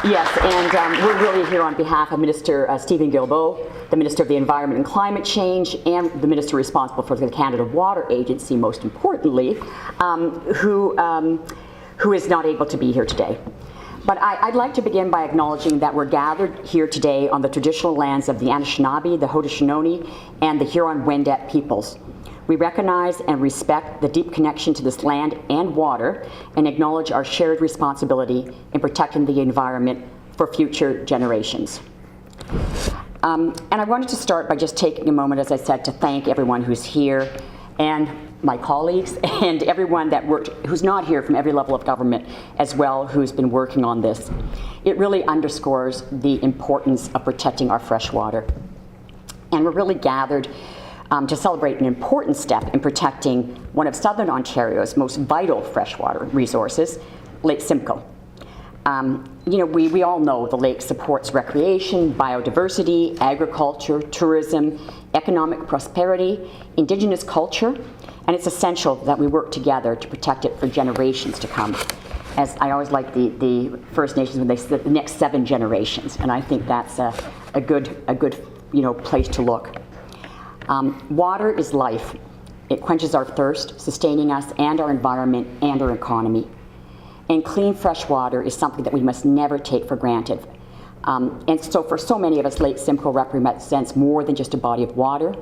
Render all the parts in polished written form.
Yes, and we're really here on behalf of Minister Stephen Guilbeault, the Minister of the Environment and Climate Change, and the Minister responsible for the Canada Water Agency, most importantly, who is not able to be here today. But I'd like to begin by acknowledging that we're gathered here today on the traditional lands of the Anishinaabe, the Haudenosaunee, and the Huron-Wendat peoples. We recognize and respect the deep connection to this land and water and acknowledge our shared responsibility in protecting the environment for future generations. And I wanted to start by just taking a moment, as I said, to thank everyone who's here and my colleagues and everyone that worked, who's not here from every level of government as well, who's been working on this. It really underscores the importance of protecting our fresh water. And we're really gathered to celebrate an important step in protecting one of Southern Ontario's most vital freshwater resources, Lake Simcoe. We all know the lake supports recreation, biodiversity, agriculture, tourism, economic prosperity, Indigenous culture, and it's essential that we work together to protect it for generations to come. As I always like the First Nations when they say the next 7 generations, and I think that's a good place to look. Water is life. It quenches our thirst, sustaining us and our environment and our economy. And clean, fresh water is something that we must never take for granted. And so for so many of us, Lake Simcoe represents more than just a body of water.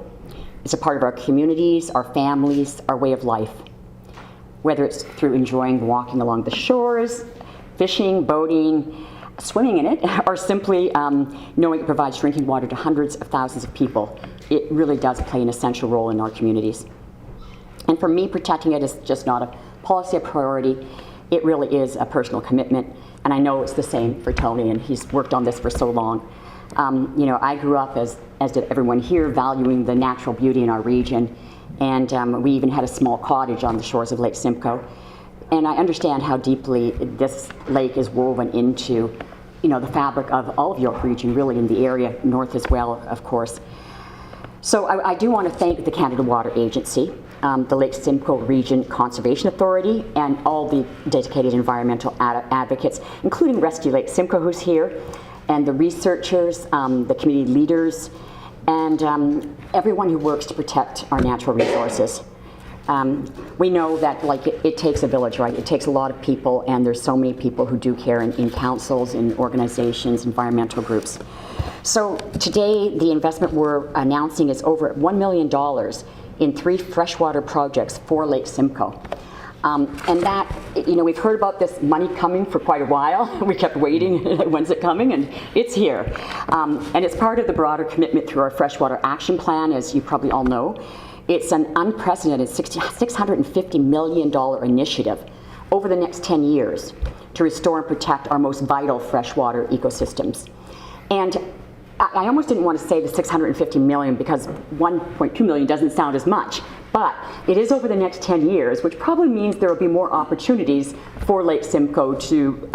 It's a part of our communities, our families, our way of life. Whether it's through enjoying walking along the shores, fishing, boating, swimming in it, or simply knowing it provides drinking water to hundreds of thousands of people, it really does play an essential role in our communities. And for me, protecting it is just not a policy, a priority. It really is a personal commitment, and I know it's the same for Tony, and he's worked on this for so long. I grew up, as did everyone here, valuing the natural beauty in our region, and we even had a small cottage on the shores of Lake Simcoe. And I understand how deeply this lake is woven into, the fabric of all of York region, really in the area, north as well, of course. So I do want to thank the Canada Water Agency, the Lake Simcoe Region Conservation Authority, and all the dedicated environmental advocates, including Rescue Lake Simcoe, who's here, and the researchers, the community leaders, and everyone who works to protect our natural resources. We know that it takes a village, right? It takes a lot of people, and there's so many people who do care in councils, in organizations, environmental groups. So today, the investment we're announcing is over $1 million in 3 freshwater projects for Lake Simcoe. And that, we've heard about this money coming for quite a while. We kept waiting, when's it coming? And it's here. And it's part of the broader commitment through our Freshwater Action Plan, as you probably all know. It's an unprecedented $650 million initiative over the next 10 years to restore and protect our most vital freshwater ecosystems. And I almost didn't want to say the $650 million because $1.2 million doesn't sound as much, but it is over the next 10 years, which probably means there will be more opportunities for Lake Simcoe to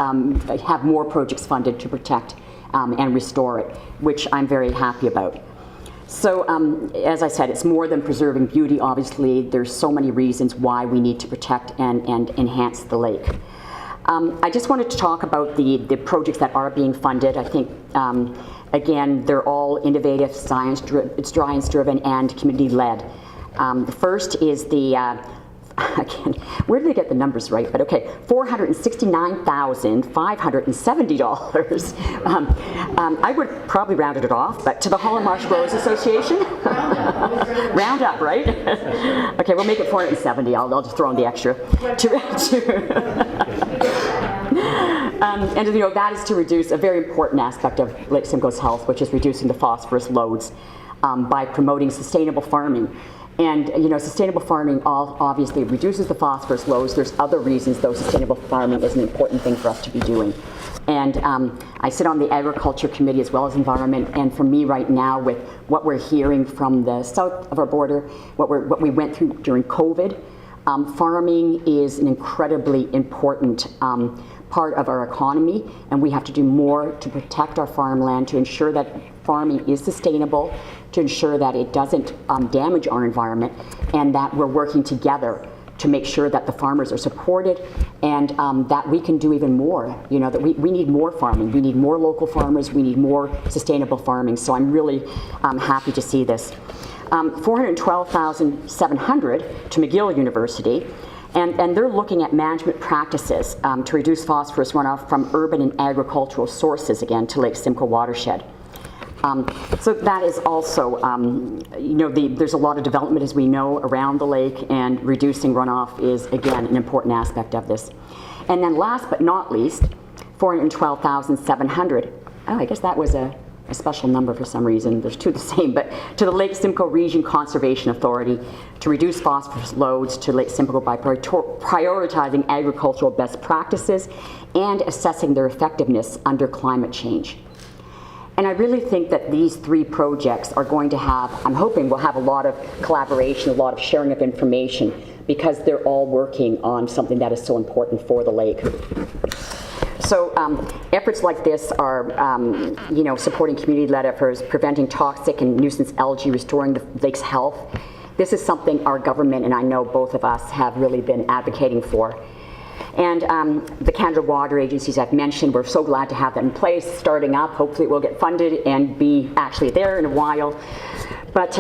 have more projects funded to protect and restore it, which I'm very happy about. So as I said, it's more than preserving beauty. Obviously, there's so many reasons why we need to protect and enhance the lake. I just wanted to talk about the projects that are being funded. I think, again, they're all innovative, science-driven, and community-led. The first is the, again, where did they get the numbers right? But okay, $469,570. I would probably rounded it off, but to the Holland Marsh Growers Association. Round up, right? Okay, we'll make it 470. I'll just throw in the extra. And that is to reduce a very important aspect of Lake Simcoe's health, which is reducing the phosphorus loads by promoting sustainable farming. And sustainable farming obviously reduces the phosphorus loads. There's other reasons, though, sustainable farming is an important thing for us to be doing. And I sit on the Agriculture Committee as well as Environment, and for me right now, with what we're hearing from the south of our border, what we went through during COVID, farming is an incredibly important part of our economy, and we have to do more to protect our farmland, to ensure that farming is sustainable, to ensure that it doesn't damage our environment, and that we're working together to make sure that the farmers are supported and that we can do even more. You know, that we need more farming. We need more local farmers. We need more sustainable farming. So I'm really happy to see this. $412,700 to McGill University. And they're looking at management practices to reduce phosphorus runoff from urban and agricultural sources, again, to Lake Simcoe watershed. So that is also, you know, there's a lot of development, as we know, around the lake, and reducing runoff is, again, an important aspect of this. And then last but not least, $412,700. Oh, I guess that was a special number for some reason. There's two the same, but to the Lake Simcoe Region Conservation Authority to reduce phosphorus loads to Lake Simcoe by prioritizing agricultural best practices and assessing their effectiveness under climate change. And I really think that these three projects are going to have, I'm hoping we'll have a lot of collaboration, a lot of sharing of information, because they're all working on something that is so important for the lake. So efforts like this are, you know, supporting community-led efforts, preventing toxic and nuisance algae, restoring the lake's health. This is something our government, and I know both of us, have really been advocating for. And the Canada water agencies I've mentioned, we're so glad to have that in place, starting up. Hopefully it will get funded and be actually there in a while. But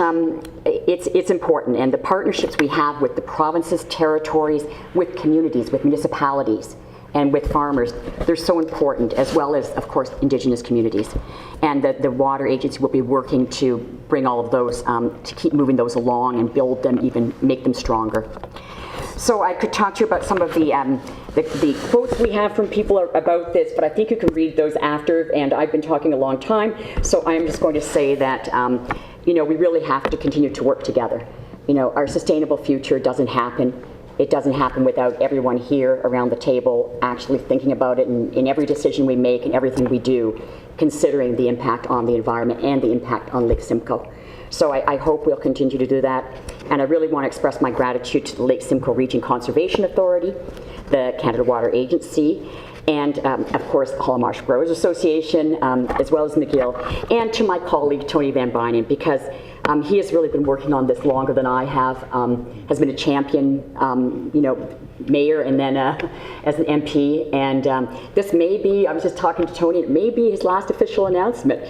it's important, and the partnerships we have with the provinces, territories, with communities, with municipalities, and with farmers, they're so important, as well as, of course, Indigenous communities. And the water agency will be working to bring all of those, to keep moving those along and build them, even make them stronger. So I could talk to you about some of the quotes we have from people about this, but I think you can read those after, and I've been talking a long time, so I'm just going to say that, you know, we really have to continue to work together. You know, our sustainable future doesn't happen. It doesn't happen without everyone here around the table actually thinking about it in every decision we make and everything we do, considering the impact on the environment and the impact on Lake Simcoe. So I hope we'll continue to do that. And I really want to express my gratitude to the Lake Simcoe Region Conservation Authority, the Canada Water Agency, and of course the Hallmarsh Growers Association, as well as McGill, and to my colleague Tony Van Bynen, because he has really been working on this longer than I have, has been a champion, you know, mayor and then as an MP, and this may be, I was just talking to Tony, it may be his last official announcement,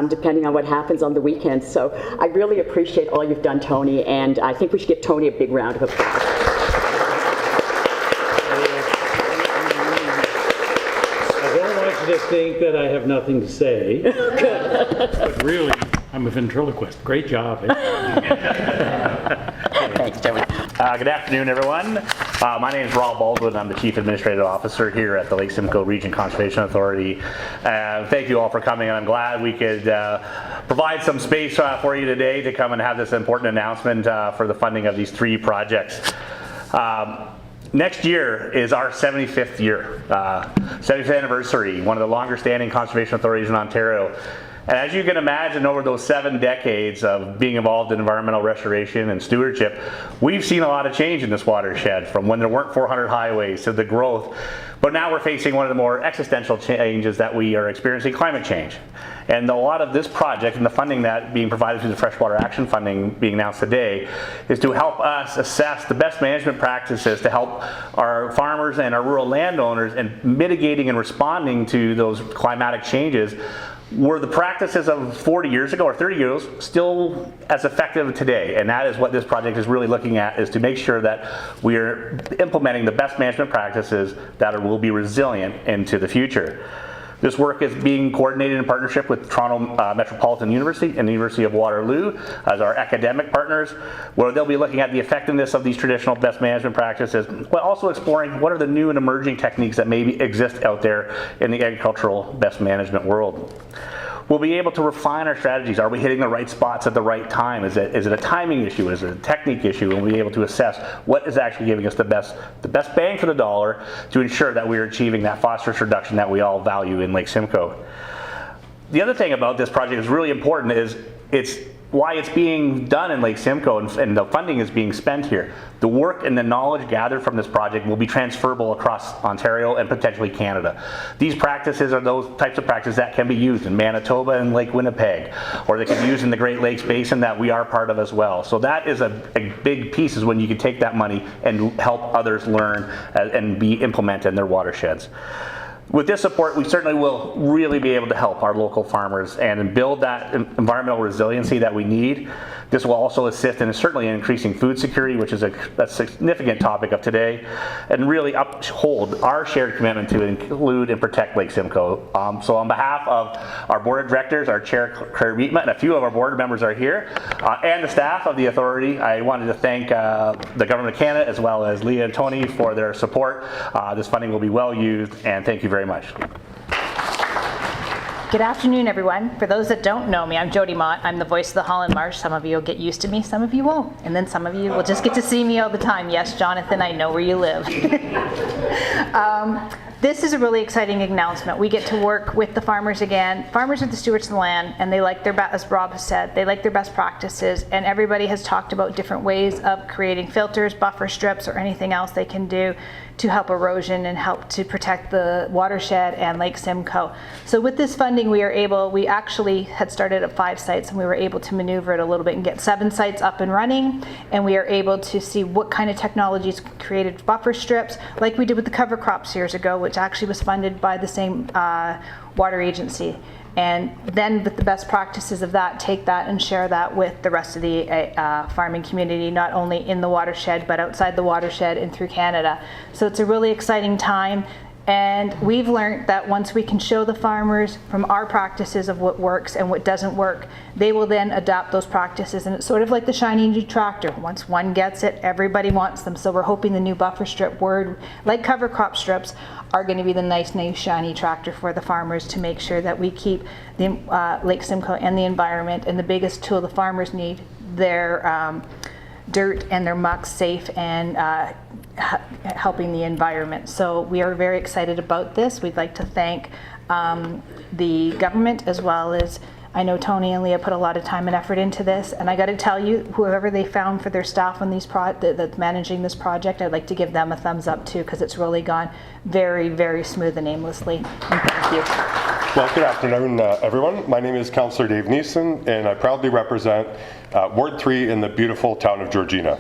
depending on what happens on the weekend. So I really appreciate all you've done, Tony, and I think we should give Tony a big round of applause. To think that I have nothing to say. Good. But really, I'm a ventriloquist. Great job. Thanks, Tony. Good afternoon, everyone. My name is Rob Baldwin. I'm the Chief Administrative Officer here at the Lake Simcoe Region Conservation Authority. Thank you all for coming, and I'm glad we could provide some space for you today to come and have this important announcement for the funding of these three projects. Next year is our 75th year, 75th anniversary, one of the longer standing conservation authorities in Ontario. And as you can imagine, over those 7 decades of being involved in environmental restoration and stewardship, we've seen a lot of change in this watershed, from when there weren't 400 highways to the growth. But now we're facing one of the more existential changes that we are experiencing, climate change. And a lot of this project and the funding that being provided through the Freshwater Action Funding being announced today is to help us assess the best management practices to help our farmers and our rural landowners in mitigating and responding to those climatic changes. Were the practices of 40 years ago or 30 years still as effective today? And that is what this project is really looking at, is to make sure that we are implementing the best management practices that will be resilient into the future. This work is being coordinated in partnership with Toronto Metropolitan University and the University of Waterloo as our academic partners, where they'll be looking at the effectiveness of these traditional best management practices, but also exploring what are the new and emerging techniques that maybe exist out there in the agricultural best management world. We'll be able to refine our strategies. Are we hitting the right spots at the right time? Is it a timing issue? Is it a technique issue? And we'll be able to assess what is actually giving us the best bang for the dollar to ensure that we're achieving that phosphorus reduction that we all value in Lake Simcoe. The other thing about this project is really important is it's why it's being done in Lake Simcoe and the funding is being spent here. The work and the knowledge gathered from this project will be transferable across Ontario and potentially Canada. These practices are those types of practices that can be used in Manitoba and Lake Winnipeg, or they can be used in the Great Lakes Basin that we are part of as well. So that is a big piece, is when you can take that money and help others learn and be implemented in their watersheds. With this support, we certainly will really be able to help our local farmers and build that environmental resiliency that we need. This will also assist in certainly increasing food security, which is a significant topic of today, and really uphold our shared commitment to include and protect Lake Simcoe. So on behalf of our board of directors, our chair, Claire Beatman, and a few of our board members are here, and the staff of the authority, I wanted to thank the Government of Canada as well as Leah and Tony for their support. This funding will be well used, and thank you very much. Good afternoon, everyone. For those that don't know me, I'm Jody Mott. I'm the voice of the Holland Marsh. Some of you will get used to me, some of you won't. And then some of you will just get to see me all the time. Yes, Jonathan, I know where you live. This is a really exciting announcement. We get to work with the farmers again. Farmers are the stewards of the land, and they like their, as Rob has said, they like their best practices, and everybody has talked about different ways of creating filters, buffer strips, or anything else they can do to help erosion and help to protect the watershed and Lake Simcoe. So with this funding, we actually had started at 5 sites, and we were able to maneuver it a little bit and get 7 sites up and running, and we are able to see what kind of technologies created buffer strips, like we did with the cover crops years ago, which actually was funded by the same water agency. And then with the best practices of that, take that and share that with the rest of the farming community, not only in the watershed, but outside the watershed and through Canada. So it's a really exciting time. And we've learned that once we can show the farmers from our practices of what works and what doesn't work, they will then adopt those practices. And it's sort of like the shiny new tractor. Once one gets it, everybody wants them. So we're hoping the new buffer strip word, like cover crop strips, are going to be the nice new shiny tractor for the farmers to make sure that we keep the Lake Simcoe and the environment, and the biggest tool the farmers need, their dirt and their muck, safe and helping the environment. So we are very excited about this. We'd like to thank the government, as well as, I know Tony and Leah put a lot of time and effort into this, and I got to tell you, whoever they found for their staff on these that's managing this project, I'd like to give them a thumbs up too, because it's really gone very, very smooth and aimlessly. And thank you. Well, good afternoon, everyone. My name is Councillor Dave Neeson, and I proudly represent Ward 3 in the beautiful town of Georgina.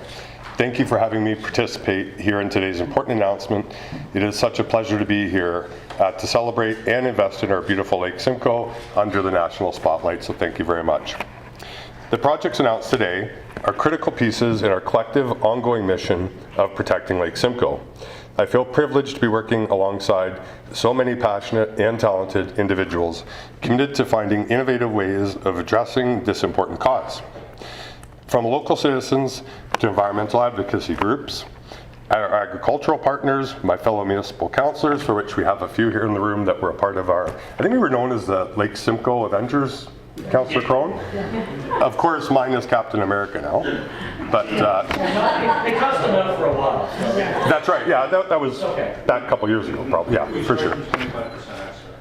Thank you for having me participate here in today's important announcement. It is such a pleasure to be here to celebrate and invest in our beautiful Lake Simcoe under the national spotlight, so thank you very much. The projects announced today are critical pieces in our collective ongoing mission of protecting Lake Simcoe. I feel privileged to be working alongside so many passionate and talented individuals committed to finding innovative ways of addressing this important cause. From local citizens to environmental advocacy groups, our agricultural partners, my fellow municipal councillors, for which we have a few here in the room that were a part of our, I think we were known as the Lake Simcoe Avengers, Councillor Crone. Of course, mine is Captain America now, but it cost enough for a while. That's right. Yeah, that was that couple years ago, probably. Yeah, for sure.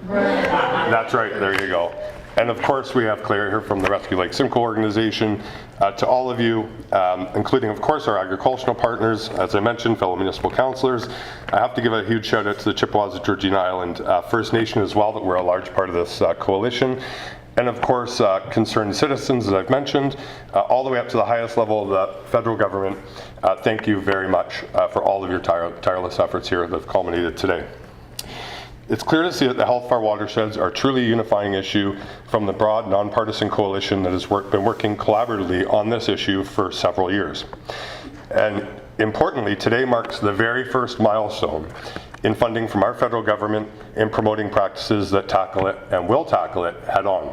That's right. There you go. And of course, we have Claire here from the Rescue Lake Simcoe organization. To all of you, including of course our agricultural partners, as I mentioned, fellow municipal councillors, I have to give a huge shout out to the Chippewas of Georgina Island First Nation as well, that we're a large part of this coalition. And of course, concerned citizens, as I've mentioned, all the way up to the highest level of the federal government. Thank you very much for all of your tireless efforts here that have culminated today. It's clear to see that the health of our watersheds are a truly unifying issue from the broad nonpartisan coalition that has been working collaboratively on this issue for several years. And importantly, today marks the very first milestone in funding from our federal government in promoting practices that tackle it and will tackle it head on.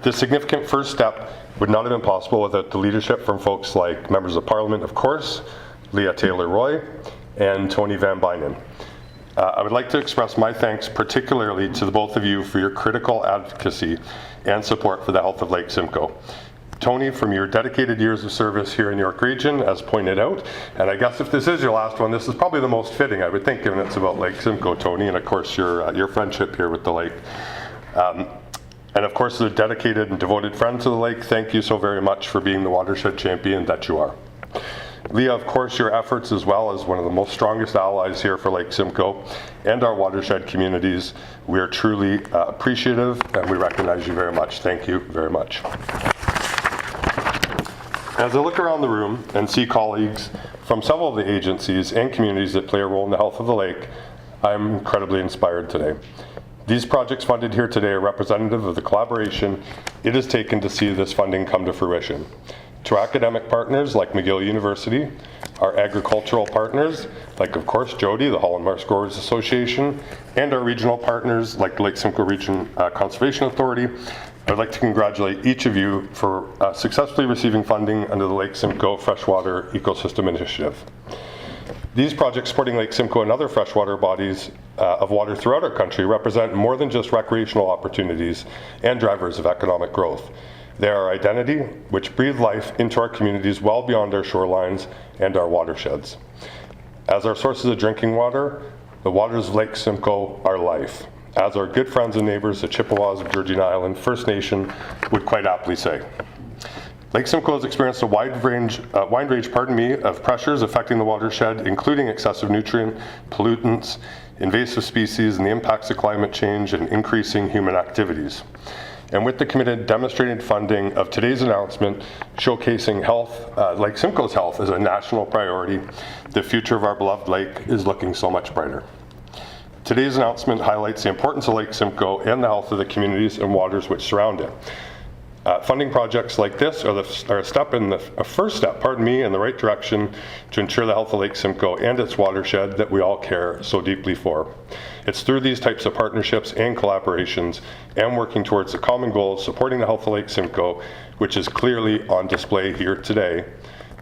This significant first step would not have been possible without the leadership from folks like members of Parliament, of course, Leah Taylor Roy, and Tony Van Bynen. I would like to express my thanks particularly to the both of you for your critical advocacy and support for the health of Lake Simcoe. Tony, from your dedicated years of service here in York Region, as pointed out, and I guess if this is your last one, this is probably the most fitting, I would think, given it's about Lake Simcoe, Tony, and of course your friendship here with the lake. And of course, the dedicated and devoted friends of the lake, thank you so very much for being the watershed champion that you are. Leah, of course, your efforts as well as one of the most strongest allies here for Lake Simcoe and our watershed communities, we are truly appreciative and we recognize you very much. Thank you very much. As I look around the room and see colleagues from several of the agencies and communities that play a role in the health of the lake, I'm incredibly inspired today. These projects funded here today are representative of the collaboration it has taken to see this funding come to fruition. To our academic partners like McGill University, our agricultural partners like, of course, Jody, the Holland Marsh Growers Association, and our regional partners like Lake Simcoe Region Conservation Authority, I'd like to congratulate each of you for successfully receiving funding under the Lake Simcoe Freshwater Ecosystem Initiative. These projects supporting Lake Simcoe and other freshwater bodies of water throughout our country represent more than just recreational opportunities and drivers of economic growth. They are our identity, which breathe life into our communities well beyond our shorelines and our watersheds. As our sources of drinking water, the waters of Lake Simcoe are life. As our good friends and neighbors, the Chippewas of Georgian Island First Nation, would quite aptly say. Lake Simcoe has experienced a wide range of pressures affecting the watershed, including excessive nutrient, pollutants, invasive species, and the impacts of climate change and increasing human activities. And with the committed demonstrated funding of today's announcement showcasing health, Lake Simcoe's health as a national priority, the future of our beloved lake is looking so much brighter. Today's announcement highlights the importance of Lake Simcoe and the health of the communities and waters which surround it. Funding projects like this are a first step in the right direction to ensure the health of Lake Simcoe and its watershed that we all care so deeply for. It's through these types of partnerships and collaborations and working towards the common goal of supporting the health of Lake Simcoe, which is clearly on display here today,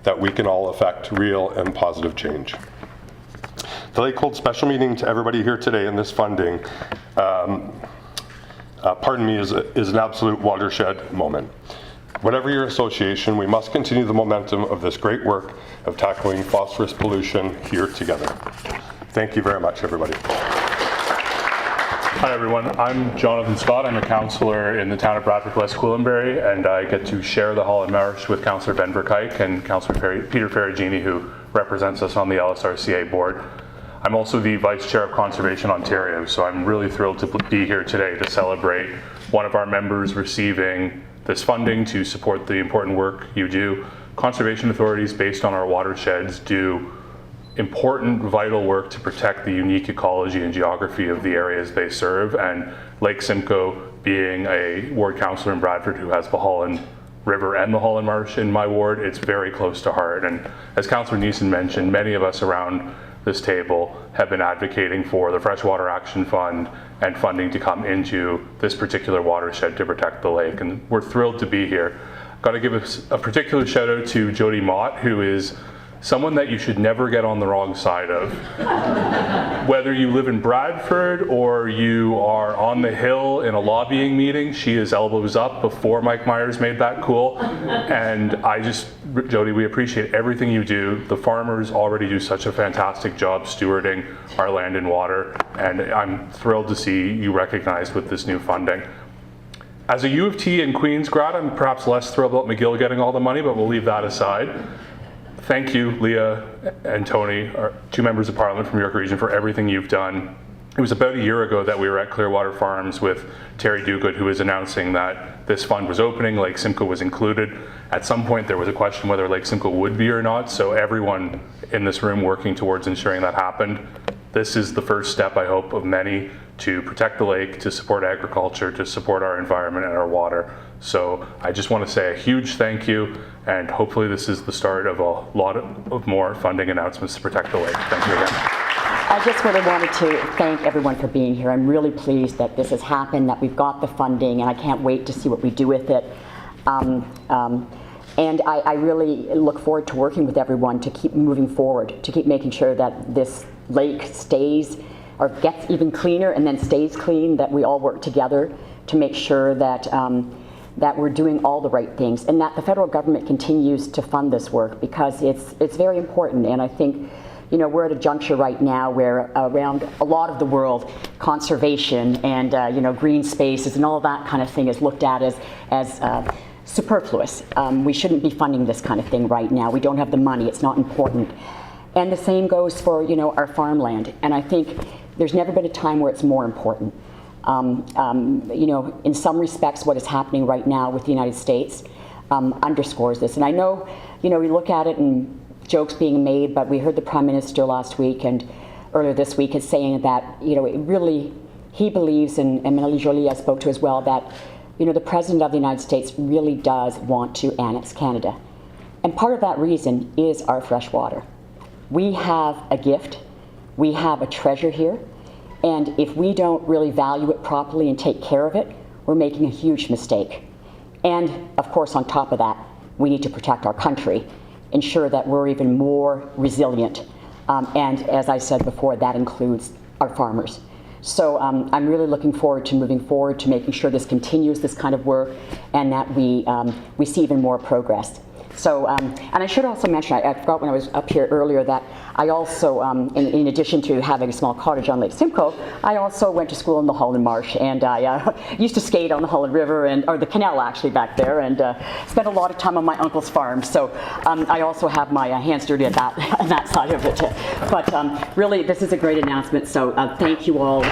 that we can all affect real and positive change. The lake holds special meaning to everybody here today in this funding. Is an absolute watershed moment. Whatever your association, we must continue the momentum of this great work of tackling phosphorus pollution here together. Thank you very much, everybody. Hi everyone, I'm Jonathan Scott. I'm a councillor in the town of Bradford West Coulinbury, and I get to share the Holland Marsh with Councillor Ben Verkuyk and Councillor Peter Ferragini, who represents us on the LSRCA board. I'm also the Vice Chair of Conservation Ontario, so I'm really thrilled to be here today to celebrate one of our members receiving this funding to support the important work you do. Conservation authorities based on our watersheds do important, vital work to protect the unique ecology and geography of the areas they serve, and Lake Simcoe, being a ward councillor in Bradford who has the Holland River and the Holland Marsh in my ward, it's very close to heart. And as Councillor Neeson mentioned, many of us around this table have been advocating for the Freshwater Action Fund and funding to come into this particular watershed to protect the lake, and we're thrilled to be here. Got to give a particular shout out to Jody Mott, who is someone that you should never get on the wrong side of. Whether you live in Bradford or you are on the Hill in a lobbying meeting, she is elbows up before Mike Myers made that cool. And Jody, we appreciate everything you do. The farmers already do such a fantastic job stewarding our land and water, and I'm thrilled to see you recognized with this new funding. As a U of T and Queens grad, I'm perhaps less thrilled about McGill getting all the money, but we'll leave that aside. Thank you, Leah and Tony, our two members of Parliament from York Region, for everything you've done. It was about a year ago that we were at Clearwater Farms with Terry Duguid, who was announcing that this fund was opening, Lake Simcoe was included. At some point there was a question whether Lake Simcoe would be or not, so everyone in this room working towards ensuring that happened. This is the first step, I hope, of many to protect the lake, to support agriculture, to support our environment and our water. So I just want to say a huge thank you, and hopefully this is the start of a lot of more funding announcements to protect the lake. Thank you again. I just really wanted to thank everyone for being here. I'm really pleased that this has happened, that we've got the funding, and I can't wait to see what we do with it. And I really look forward to working with everyone to keep moving forward, to keep making sure that this lake stays or gets even cleaner and then stays clean, that we all work together to make sure that that we're doing all the right things, and that the federal government continues to fund this work, because it's very important. And I think we're at a juncture right now where around a lot of the world, conservation and green spaces and all that kind of thing is looked at as superfluous. We shouldn't be funding this kind of thing right now. We don't have the money. It's not important. And the same goes for our farmland. And I think there's never been a time where it's more important. In some respects, what is happening right now with the United States underscores this. And I know, we look at it and jokes being made, but we heard the Prime Minister last week and earlier this week is saying that, it really, he believes, and Melanie Joly I spoke to as well, that, the President of the United States really does want to annex Canada. And part of that reason is our fresh water. We have a gift, we have a treasure here, and if we don't really value it properly and take care of it, we're making a huge mistake. And of course, on top of that, we need to protect our country, ensure that we're even more resilient. And as I said before, that includes our farmers. So I'm really looking forward to moving forward to making sure this continues, this kind of work, and that we see even more progress. So, and I should also mention, I forgot when I was up here earlier that I also, in addition to having a small cottage on Lake Simcoe, I also went to school in the Holland Marsh, and I used to skate on the Holland River, or the canal actually back there, and spent a lot of time on my uncle's farm. So I also have my hands dirty at that side of it. But really, this is a great announcement, so thank you all.